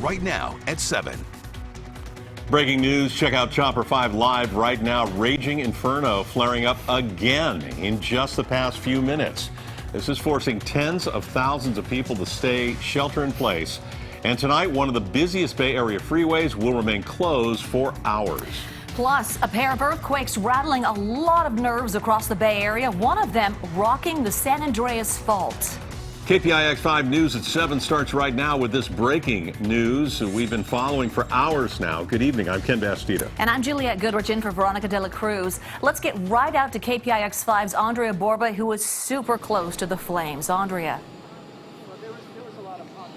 right now at 7. Breaking news, check out Chopper 5 Live right now. Raging inferno flaring up again in just the past few minutes. This is forcing tens of thousands of people to stay shelter in place. And tonight, one of the busiest Bay Area freeways will remain closed for hours. Plus, a pair of earthquakes rattling a lot of nerves across the Bay Area, one of them rocking the San Andreas Fault. KPIX 5 News at 7 starts right now with this breaking news we've been following for hours now. Good evening. I'm Ken Bastida. And I'm Juliette Goodrich in for Veronica De La Cruz. Let's get right out to KPIX 5's Andria Borba, who was super close to the flames. Andria.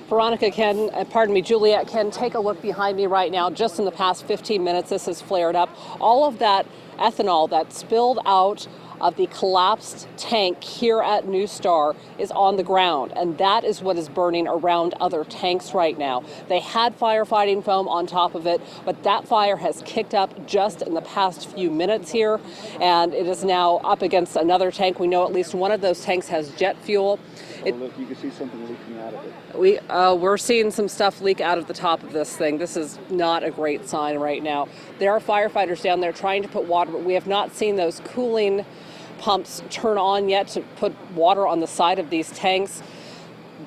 Veronica, Juliette, can take a look behind me right now. Just in the past 15 minutes, this has flared up. All of that ethanol that spilled out of the collapsed tank here at NuStar is on the ground, and that is what is burning around other tanks right now. They had firefighting foam on top of it, but that fire has kicked up just in the past few minutes here, and it is now up against another tank. We know at least one of those tanks has jet fuel. Look, you can see something leaking out of it. We're seeing some stuff leak out of the top of this thing. This is not a great sign right now. There are firefighters down there trying to put water, but we have not seen those cooling pumps turn on yet to put water on the side of these tanks.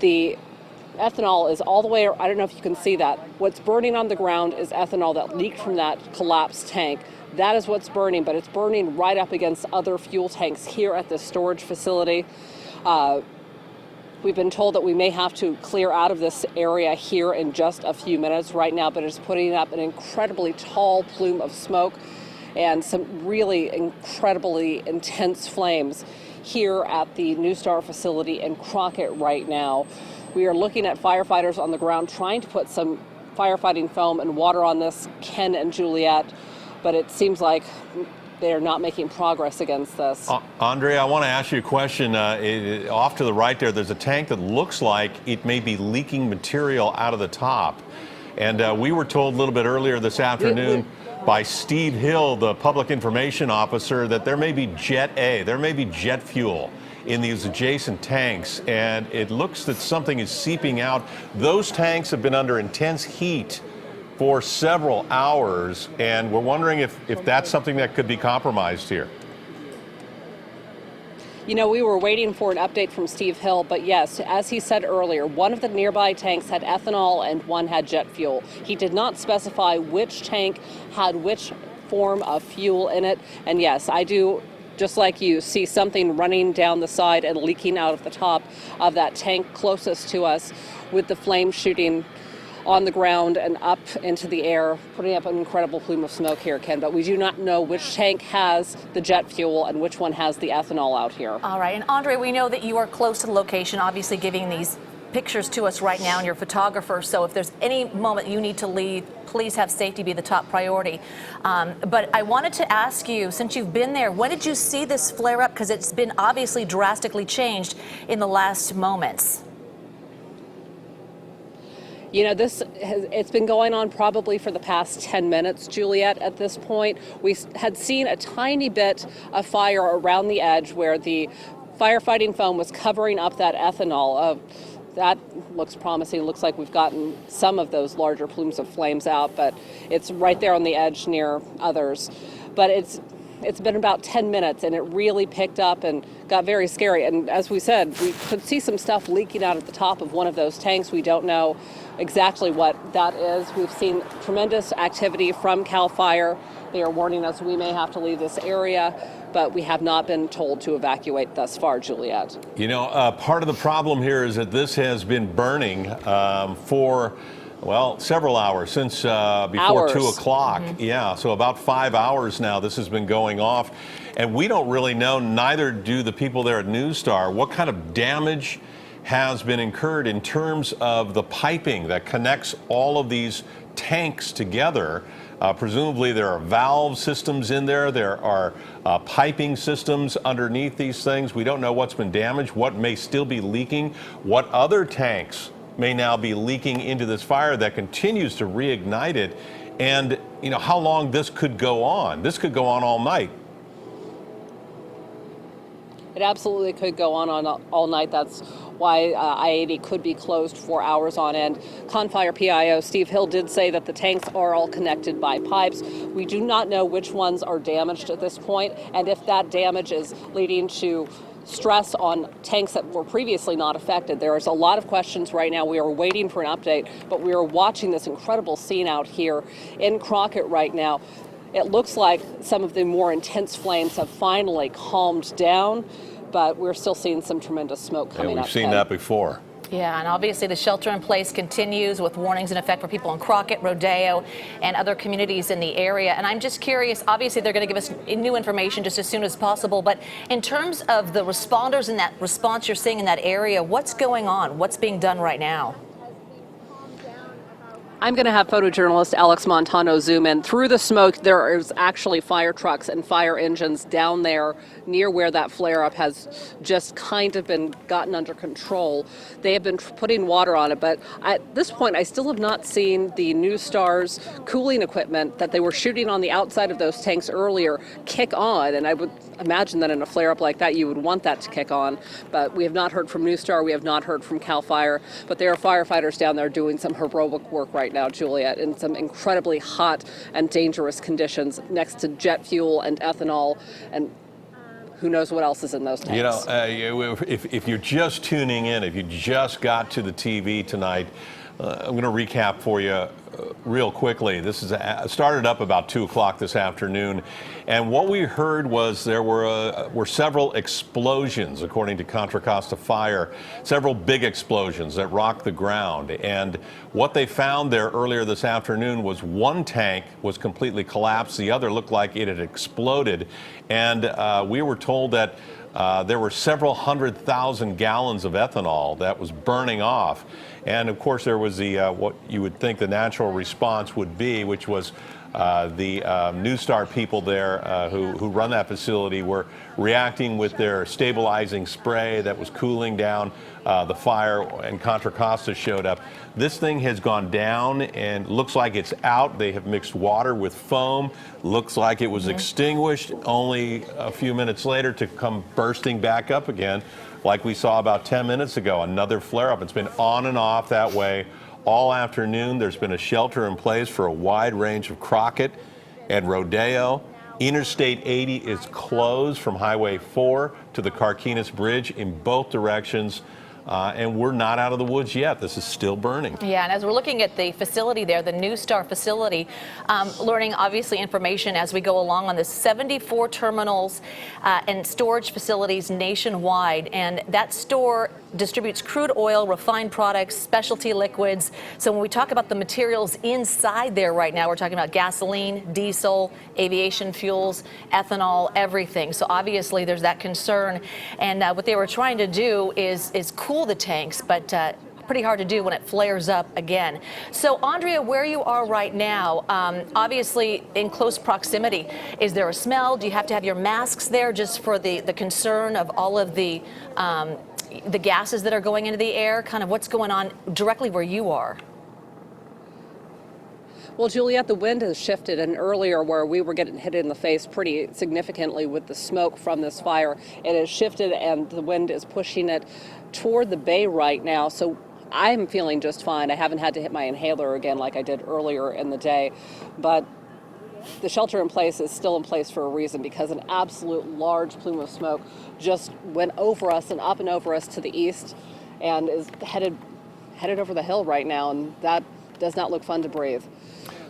The ethanol is all the way, I don't know if you can see that. What's burning on the ground is ethanol that leaked from that collapsed tank. That is what's burning, but it's burning right up against other fuel tanks here at the storage facility. We've been told that we may have to clear out of this area here in just a few minutes right now, but it's putting up an incredibly tall plume of smoke and some really incredibly intense flames here at the NuStar facility in Crockett right now. We are looking at firefighters on the ground trying to put some firefighting foam and water on this, Ken and Juliette, but it seems like they are not making progress against this. Andrea, I want to ask you a question. Off to the right there's a tank that looks like it may be leaking material out of the top. And we were told a little bit earlier this afternoon by Steve Hill, the public information officer, that there may be jet fuel in these adjacent tanks, and it looks that something is seeping out. Those tanks have been under intense heat for several hours, and we're wondering if that's something that could be compromised here. You know, we were waiting for an update from Steve Hill, but yes, as he said earlier, one of the nearby tanks had ethanol and one had jet fuel. He did not specify which tank had which form of fuel in it. And yes, I do, just like you, see something running down the side and leaking out of the top of that tank closest to us, with the flame shooting on the ground and up into the air, putting up an incredible plume of smoke here, Ken. But we do not know which tank has the jet fuel and which one has the ethanol out here. All right. And Andre, we know that you are close to the location, obviously giving these pictures to us right now, and you're a photographer. So if there's any moment you need to leave, please have safety be the top priority. But I wanted to ask you, since you've been there, when did you see this flare up? Because it's been obviously drastically changed in the last moments. You know, it's been going on probably for the past 10 minutes, Juliette, at this point. We had seen a tiny bit of fire around the edge where the firefighting foam was covering up that ethanol. That looks promising. It looks like we've gotten some of those larger plumes of flames out, but it's right there on the edge near others. But it's been about 10 minutes, and it really picked up and got very scary. And as we said, we could see some stuff leaking out at the top of one of those tanks. We don't know exactly what that is. We've seen tremendous activity from CAL FIRE. They are warning us we may have to leave this area, but we have not been told to evacuate thus far, Juliette. You know, part of the problem here is that this has been burning for, well, several hours, since before 2 o'clock. Mm-hmm. Yeah, so about 5 hours now this has been going off. And we don't really know, neither do the people there at NuStar, what kind of damage has been incurred in terms of the piping that connects all of these tanks together. Presumably there are valve systems in there. There are piping systems underneath these things. We don't know what's been damaged, what may still be leaking, what other tanks may now be leaking into this fire that continues to reignite it, and you know how long this could go on. This could go on all night. It absolutely could go on all night. That's why I-80 could be closed for hours on end. Confire PIO Steve Hill did say that the tanks are all connected by pipes. We do not know which ones are damaged at this point, and if that damage is leading to stress on tanks that were previously not affected. There's a lot of questions right now. We are waiting for an update, but we are watching this incredible scene out here in Crockett right now. It looks like some of the more intense flames have finally calmed down, but we're still seeing some tremendous smoke coming up. We've seen that before. Yeah, and obviously the shelter in place continues with warnings in effect for people in Crockett, Rodeo, and other communities in the area. And I'm just curious, obviously they're going to give us new information just as soon as possible, but in terms of the responders and that response you're seeing in that area, what's going on? What's being done right now? I'm going to have photojournalist Alex Montano zoom in. Through the smoke, there is actually fire trucks and fire engines down there near where that flare-up has just kind of been gotten under control. They have been putting water on it, but at this point, I still have not seen the NuStar's cooling equipment that they were shooting on the outside of those tanks earlier kick on, and I would imagine that in a flare-up like that, you would want that to kick on, but we have not heard from NuStar, we have not heard from CAL FIRE, but there are firefighters down there doing some heroic work right now, Juliet, in some incredibly hot and dangerous conditions next to jet fuel and ethanol, and who knows what else is in those tanks. You know, if you're just tuning in, if you just got to the TV tonight, I'm going to recap for you real quickly. This is started up about 2 o'clock this afternoon, and what we heard was there were several explosions, according to Contra Costa Fire, several big explosions that rocked the ground. And what they found there earlier this afternoon was one tank was completely collapsed, the other looked like it had exploded, and we were told that there were several 100,000 gallons of ethanol that was burning off. And of course, there was the what you would think the natural response would be, which was the NuStar people there who run that facility were reacting with their stabilizing spray that was cooling down the fire, and Contra Costa showed up. This thing has gone down and looks like it's out. They have mixed water with foam. Looks like it was extinguished only a few minutes later to come bursting back up again, like we saw about 10 minutes ago. Another flare-up. It's been on and off that way all afternoon. There's been a shelter in place for a wide range of Crockett and Rodeo. Interstate 80 is closed from Highway 4 to the Carquinez Bridge in both directions. And we're not out of the woods yet. This is still burning. Yeah, and as we're looking at the facility there, the NuStar facility, learning obviously information as we go along on this, 74 terminals and storage facilities nationwide, and that store distributes crude oil, refined products, specialty liquids. So when we talk about the materials inside there right now, we're talking about gasoline, diesel, aviation fuels, ethanol, everything. So obviously there's that concern, and what they were trying to do is cool the tanks, but pretty hard to do when it flares up again. So Andria, where you are right now, obviously in close proximity, is there a smell? Do you have to have your masks there just for the concern of all of the gases that are going into the air? Kind of what's going on directly where you are? Well, Juliet, the wind has shifted, and earlier where we were getting hit in the face pretty significantly with the smoke from this fire, it has shifted and the wind is pushing it toward the bay right now. So I'm feeling just fine. I haven't had to hit my inhaler again like I did earlier in the day, but the shelter in place is still in place for a reason, because an absolute large plume of smoke just went over us and up and over us to the east and is headed over the hill right now, and that does not look fun to breathe.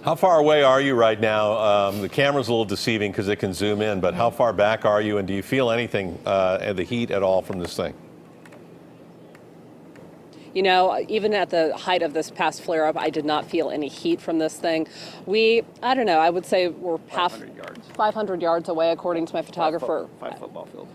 How far away are you right now? The camera's a little deceiving because it can zoom in, but how far back are you, and do you feel anything, the heat at all from this thing? You know, even at the height of this past flare-up, I did not feel any heat from this thing. I don't know, I would say we're 500 yards away, according to my photographer. 5 football fields.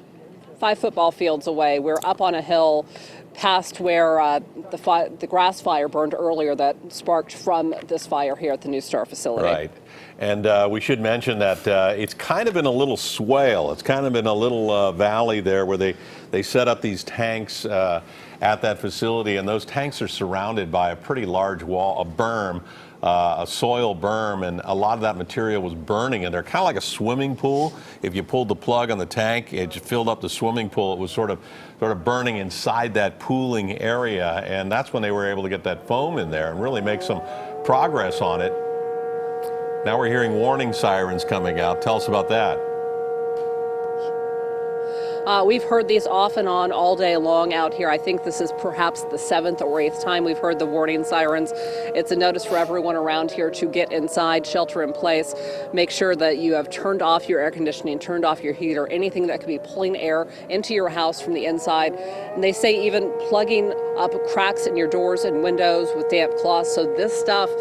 5 football fields away. We're up on a hill past where the grass fire burned earlier that sparked from this fire here at the NuStar facility. Right. And we should mention that it's kind of in a little swale. It's kind of in a little valley there where they set up these tanks at that facility, and those tanks are surrounded by a pretty large wall, a berm, a soil berm, and a lot of that material was burning, and they're kind of like a swimming pool. If you pulled the plug on the tank, it just filled up the swimming pool. It was sort of burning inside that pooling area, and that's when they were able to get that foam in there and really make some progress on it. Now we're hearing warning sirens coming out. Tell us about that. We've heard these off and on all day long out here. I think this is perhaps the 7th or 8th time we've heard the warning sirens. It's a notice for everyone around here to get inside, shelter in place, make sure that you have turned off your air conditioning, turned off your heater, anything that could be pulling air into your house from the inside. And they say even plugging up cracks in your doors and windows with damp cloths. So this stuff,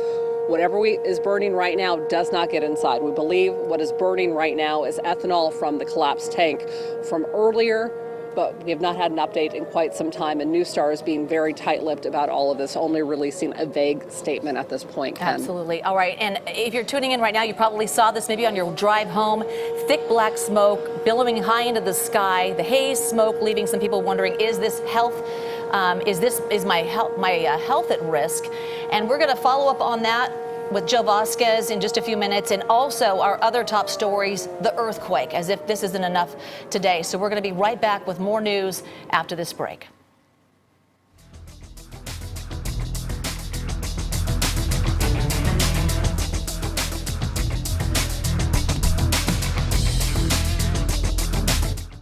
whatever is burning right now, does not get inside. We believe what is burning right now is ethanol from the collapsed tank from earlier, but we have not had an update in quite some time, and NuStar is being very tight-lipped about all of this, only releasing a vague statement at this point, Ken. Absolutely. All right, and if you're tuning in right now, you probably saw this maybe on your drive home. Thick black smoke billowing high into the sky, the haze smoke leaving some people wondering, is this health? Is my health at risk? And we're going to follow up on that with Joe Vasquez in just a few minutes, and also our other top stories, the earthquake, as if this isn't enough today. So we're going to be right back with more news after this break.